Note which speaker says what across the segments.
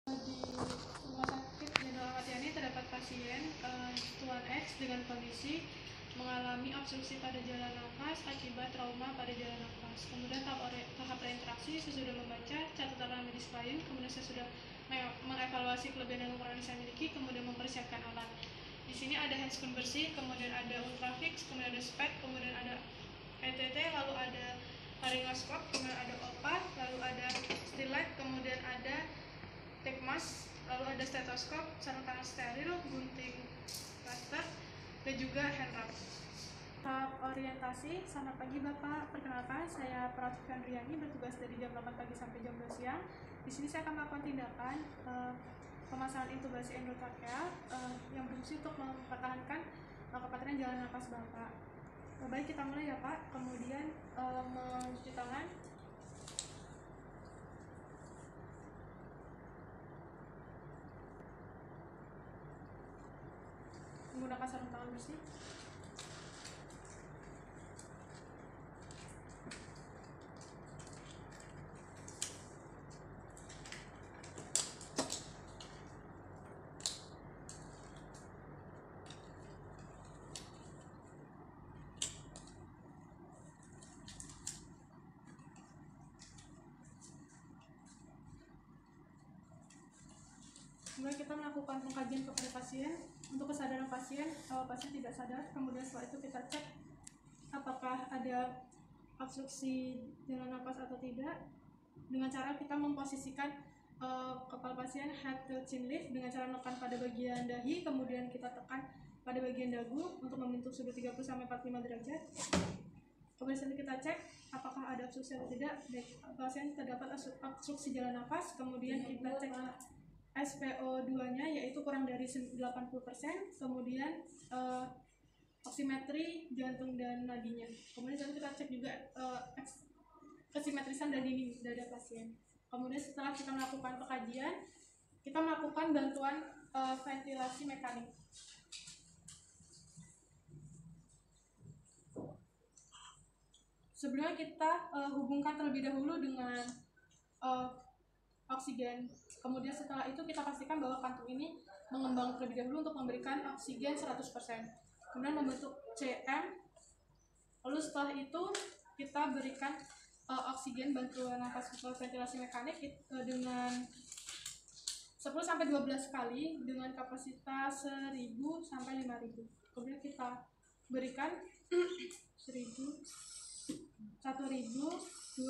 Speaker 1: Di Rumah Sakit Jenderal Ahmad Yani terdapat pasien Tuan X dengan kondisi mengalami obstruksi pada jalan nafas akibat trauma pada jalan nafas. Kemudian tahap reinteraksi, saya sudah membaca catatan medis klien, kemudian saya sudah mengevaluasi kelebihan dan kekurangan yang saya miliki, kemudian mempersiapkan alat. Di sini ada hands bersih, kemudian ada ultrafix, kemudian ada SPECT, kemudian ada ETT, lalu ada laryngoskop, kemudian ada opat, lalu ada stilet, kemudian ada tekmas, lalu ada stetoskop, sarung tangan steril, gunting plaster, dan juga hand wrap. Tahap orientasi. Selamat pagi Bapak, perkenalkan saya Pratik Fandriani, bertugas dari jam 8 pagi sampai jam 2 siang. Di sini saya akan melakukan tindakan pemasangan intubasi endotrakeal yang berfungsi untuk mempertahankan kepatiran jalan nafas Bapak. Baik, kita mulai ya Pak. Kemudian mencuci tangan, menggunakan sarung tangan bersih. Kemudian kita melakukan pengkajian kepada pasien untuk kesadaran pasien. Pasien tidak sadar, kemudian setelah itu kita cek apakah ada obstruksi jalan nafas atau tidak, dengan cara kita memposisikan kepala pasien head to chin lift dengan cara menekan pada bagian dahi, kemudian kita tekan pada bagian dagu untuk membentuk sudut 30-45 derajat. Kemudian kita cek apakah ada obstruksi atau tidak. Pasien terdapat obstruksi jalan nafas, kemudian kita cek SPO2-nya yaitu kurang dari 80%, kemudian oksimetri jantung dan nadinya. Kemudian kita cek juga kesimetrisan dari dinding dada pasien. Kemudian setelah kita melakukan pengkajian, kita melakukan bantuan ventilasi mekanik. Sebelumnya kita hubungkan terlebih dahulu dengan oksigen. Kemudian setelah itu kita pastikan bahwa kantung ini mengembang terlebih dahulu untuk memberikan oksigen 100%. Kemudian membentuk CM. Lalu setelah itu kita berikan oksigen bantuan nafas ventilasi mekanik dengan 10-12 kali dengan kapasitas 1000 sampai 5000. Kemudian kita berikan 1000, 1000, 2000,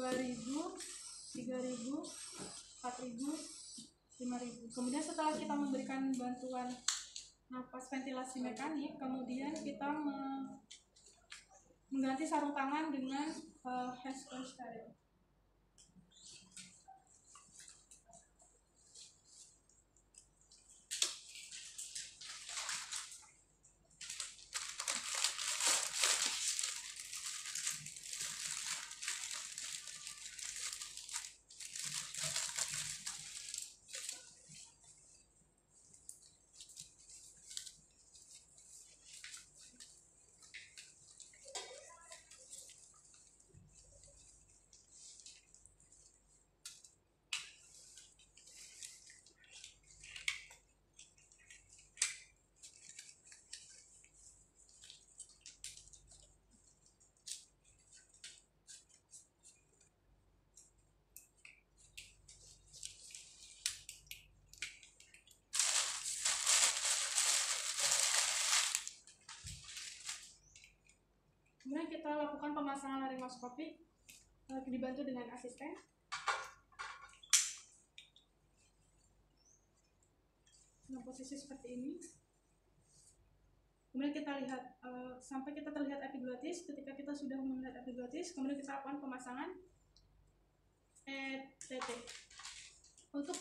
Speaker 1: 3000, 4000, 5000. Kemudian setelah kita memberikan bantuan nafas ventilasi mekanik, kemudian kita mengganti sarung tangan dengan handscreen steril. Kemudian kita lakukan pemasangan laryngoskopik dibantu dengan asisten. Dalam posisi seperti ini. Kemudian kita lihat sampai kita terlihat epiglotis. Ketika kita sudah melihat epiglotis, kemudian kita lakukan pemasangan ETT. Untuk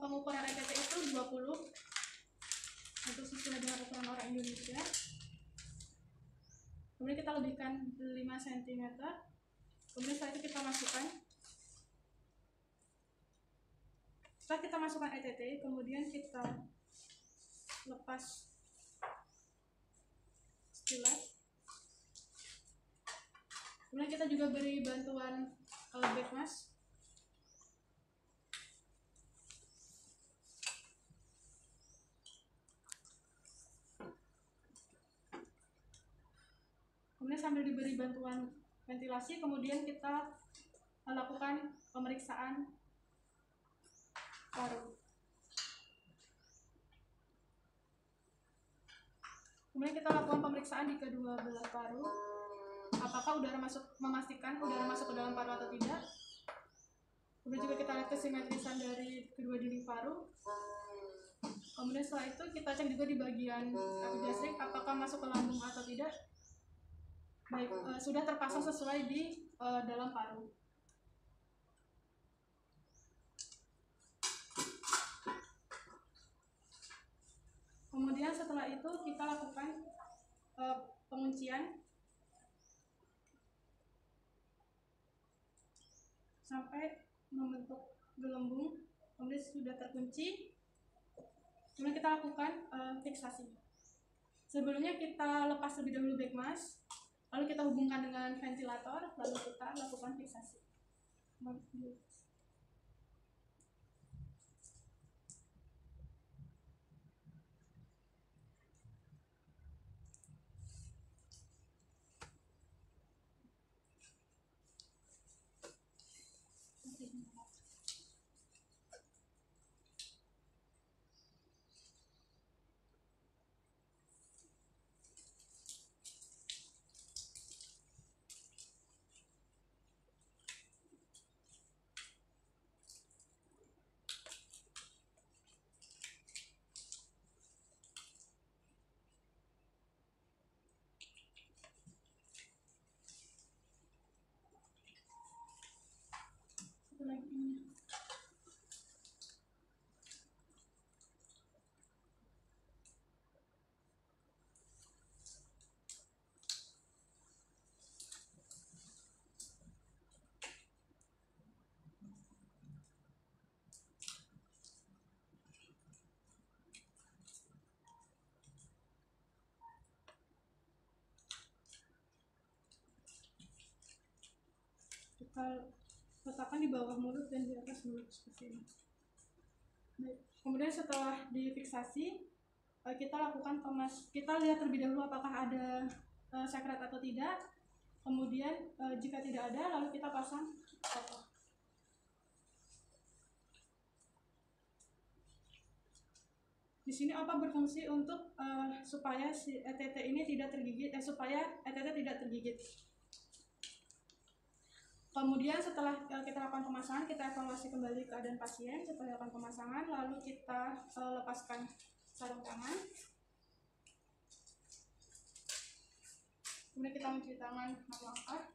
Speaker 1: pengukuran ETT itu 20 untuk sesuai dengan ukuran orang Indonesia. Kemudian kita lebihkan 5 cm. Kemudian setelah itu kita masukkan. Setelah kita masukkan ETT, kemudian kita lepas stilet. Kemudian kita juga beri bantuan backmask. sambil diberi bantuan ventilasi, kemudian kita lakukan pemeriksaan paru. Kemudian kita lakukan pemeriksaan di kedua belah paru, apakah memastikan udara masuk ke dalam paru atau tidak. Kemudian juga kita lihat kesimetrisan dari kedua dinding paru. Kemudian setelah itu kita cek juga di bagian epigastrik apakah masuk ke lambung atau tidak. Baik, sudah terpasang sesuai di dalam paru. Kemudian setelah itu kita lakukan penguncian sampai membentuk gelembung. Kemudian sudah terkunci, kemudian kita lakukan fiksasi. Sebelumnya kita lepas terlebih dahulu back mask, lalu kita hubungkan dengan ventilator, lalu kita lakukan fiksasi. Kita letakkan di bawah mulut dan di atas mulut seperti ini. Baik. Kemudian setelah difiksasi, kita lihat terlebih dahulu apakah ada sekret atau tidak. Kemudian jika tidak ada, lalu kita pasang otot. Di sini otot berfungsi untuk supaya si ETT ini tidak tergigit, supaya ETT tidak tergigit. Kemudian setelah kita lakukan pemasangan, kita evaluasi kembali keadaan pasien setelah lakukan pemasangan, lalu kita lepaskan sarung tangan. Kemudian kita mencuci tangan 6 langkah.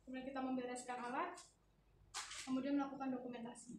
Speaker 1: Kemudian kita membereskan alat, kemudian melakukan dokumentasi.